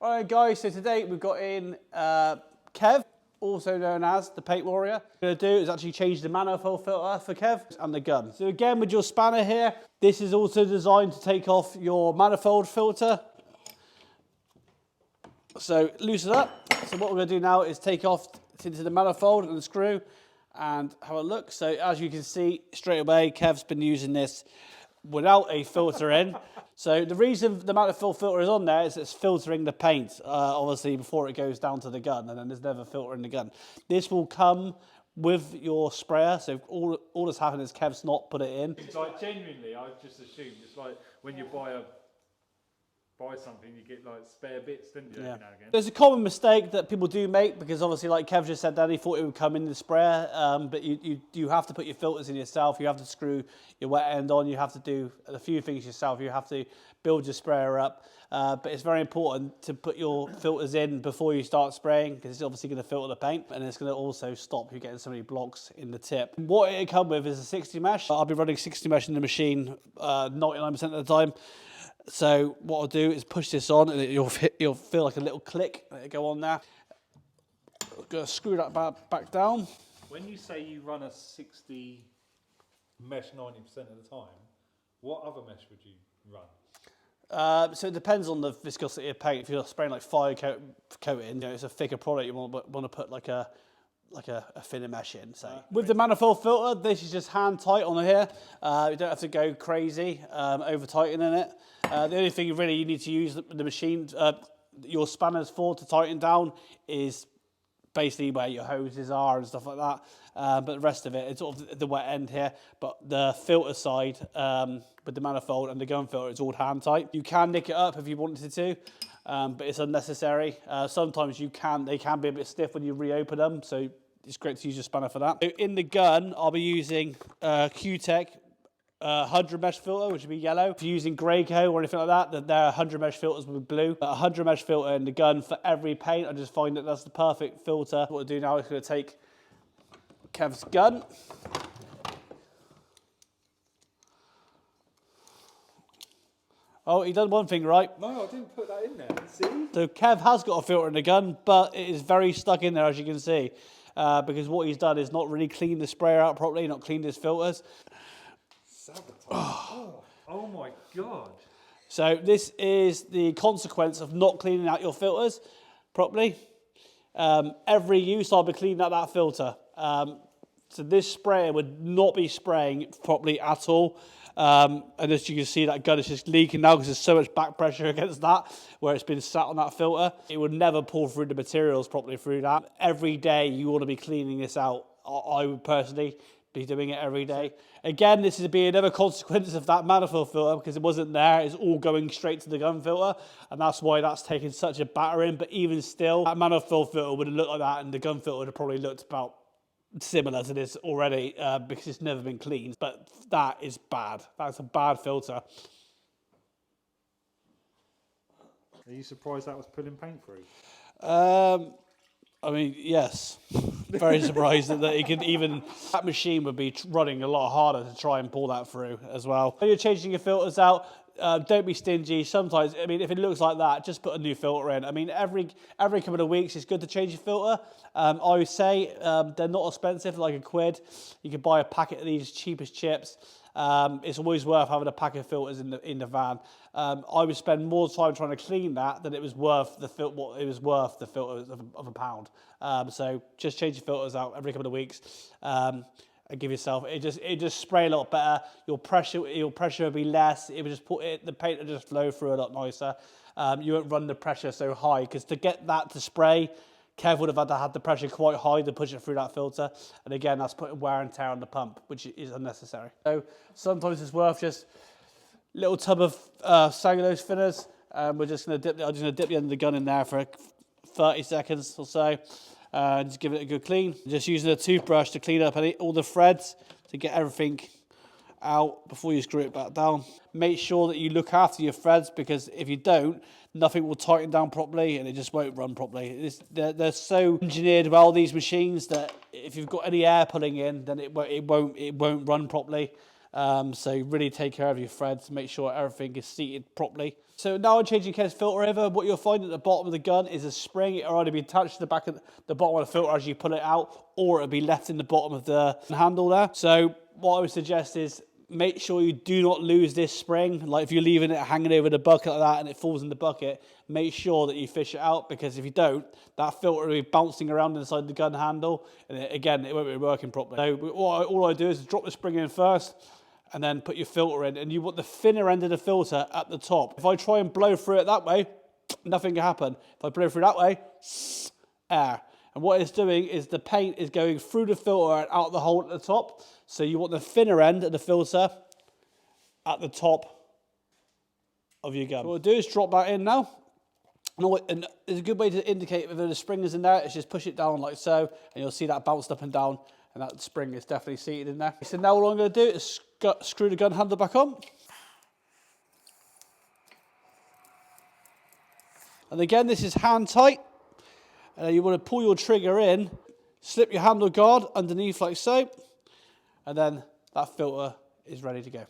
Alright guys, so today we've got in Kev, also known as the Paint Warrior. What we're going to do is actually change the manifold filter for Kev and the gun. So again, with your spanner here, this is also designed to take off your manifold filter. So loosen it up. So what we're going to do now is take off into the manifold and the screw and have a look. So as you can see straight away, Kev's been using this without a filter in. So the reason the manifold filter is on there is it's filtering the paint, obviously before it goes down to the gun, and then there's never filter in the gun. This will come with your sprayer, so all that's happened is Kev's not put it in. It's like genuinely, I just assumed it's like when you buy something, you get like spare bits, don't you? Yeah. Every now and again. There's a common mistake that people do make because obviously, like Kev just said, that he thought it would come in the sprayer, but you have to put your filters in yourself. You have to screw your wet end on. You have to do a few things yourself. You have to build your sprayer up, but it's very important to put your filters in before you start spraying because it's obviously going to filter the paint and it's going to also stop you getting so many blocks in the tip. What it comes with is a 60 mesh. I'll be running 60 mesh in the machine 99% of the time. So what I'll do is push this on and you'll feel like a little click. Let it go on there. I'm going to screw that back down. When you say you run a 60 mesh 90% of the time, what other mesh would you run? So it depends on the viscosity of paint. If you're spraying like fire coating, you know, it's a thicker product, you want to put like a thinner mesh in. So with the manifold filter, this is just hand tight on here. You don't have to go crazy over tightening it. The only thing really you need to use the machine, your spanners for to tighten down is basically where your hoses are and stuff like that. But the rest of it, it's sort of the wet end here. But the filter side with the manifold and the gun filter, it's all hand tight. You can nick it up if you wanted to, but it's unnecessary. Sometimes they can be a bit stiff when you reopen them, so it's great to use your spanner for that. So in the gun, I'll be using QTech 100 mesh filter, which would be yellow. If you're using Graco or anything like that, then their 100 mesh filters will be blue. A 100 mesh filter in the gun for every paint, I just find that that's the perfect filter. What I'll do now is going to take Kev's gun. Oh, he done one thing right. No, I didn't put that in there. See? So Kev has got a filter in the gun, but it is very stuck in there, as you can see, because what he's done is not really cleaned the sprayer out properly, not cleaned his filters. Oh my God. So this is the consequence of not cleaning out your filters properly. Every use I'll be cleaning out that filter. So this sprayer would not be spraying properly at all. And as you can see, that gun is just leaking now because there's so much back pressure against that where it's been sat on that filter. It would never pull through the materials properly through that. Every day you want to be cleaning this out. I would personally be doing it every day. Again, this is be another consequence of that manifold filter because it wasn't there. It's all going straight to the gun filter, and that's why that's taken such a battering. But even still, that manifold filter would have looked like that, and the gun filter would have probably looked about similar to this already because it's never been cleaned. But that is bad. That's a bad filter. Are you surprised that was pulling paint through? I mean, yes. Very surprised that he could even... That machine would be running a lot harder to try and pull that through as well. When you're changing your filters out, don't be stingy. Sometimes, I mean, if it looks like that, just put a new filter in. I mean, every couple of weeks, it's good to change your filter. I would say they're not expensive, like £1. You could buy a packet of these cheap as chips. It's always worth having a pack of filters in the van. I would spend more time trying to clean that than it was worth the filters of £1. So just change your filters out every couple of weeks. And give yourself it just spray a lot better. Your pressure will be less. It would just the paint will just flow through a lot nicer. You won't run the pressure so high because to get that to spray, Kev would have had to have the pressure quite high to push it through that filter. And again, that's putting wear and tear on the pump, which is unnecessary. So sometimes it's worth just a little tub of cellulose thinners. We're just going to I'm just going to dip the end of the gun in there for 30 seconds or so. Just give it a good clean. Just using a toothbrush to clean up all the threads to get everything out before you screw it back down. Make sure that you look after your threads because if you don't, nothing will tighten down properly and it just won't run properly. They're so engineered well, these machines, that if you've got any air pulling in, then it won't run properly. So really take care of your threads, make sure everything is seated properly. So now I'm changing Ken's filter over. What you'll find at the bottom of the gun is a spring. It'll either be attached to the back of the bottom of the filter as you pull it out, or it'll be left in the bottom of the handle there. So what I would suggest is make sure you do not lose this spring. Like if you're leaving it hanging over the bucket like that and it falls in the bucket, make sure that you fish it out, because if you don't, that filter will be bouncing around inside the gun handle, and it won't be working properly. So all I do is drop the spring in first, and then put your filter in, and you want the thinner end of the filter at the top. If I try and blow through it that way, nothing can happen. If I blow through that way, air. And what it's doing is the paint is going through the filter and out the hole at the top. So you want the thinner end of the filter at the top of your gun. What we'll do is drop that in now. And it's a good way to indicate whether the spring is in there, is just push it down like so, and you'll see that bounced up and down, and that spring is definitely seated in there. So now all I'm going to do is screw the gun handle back on. And again, this is hand tight. And you want to pull your trigger in, slip your handle guard underneath like so, and then that filter is ready to go.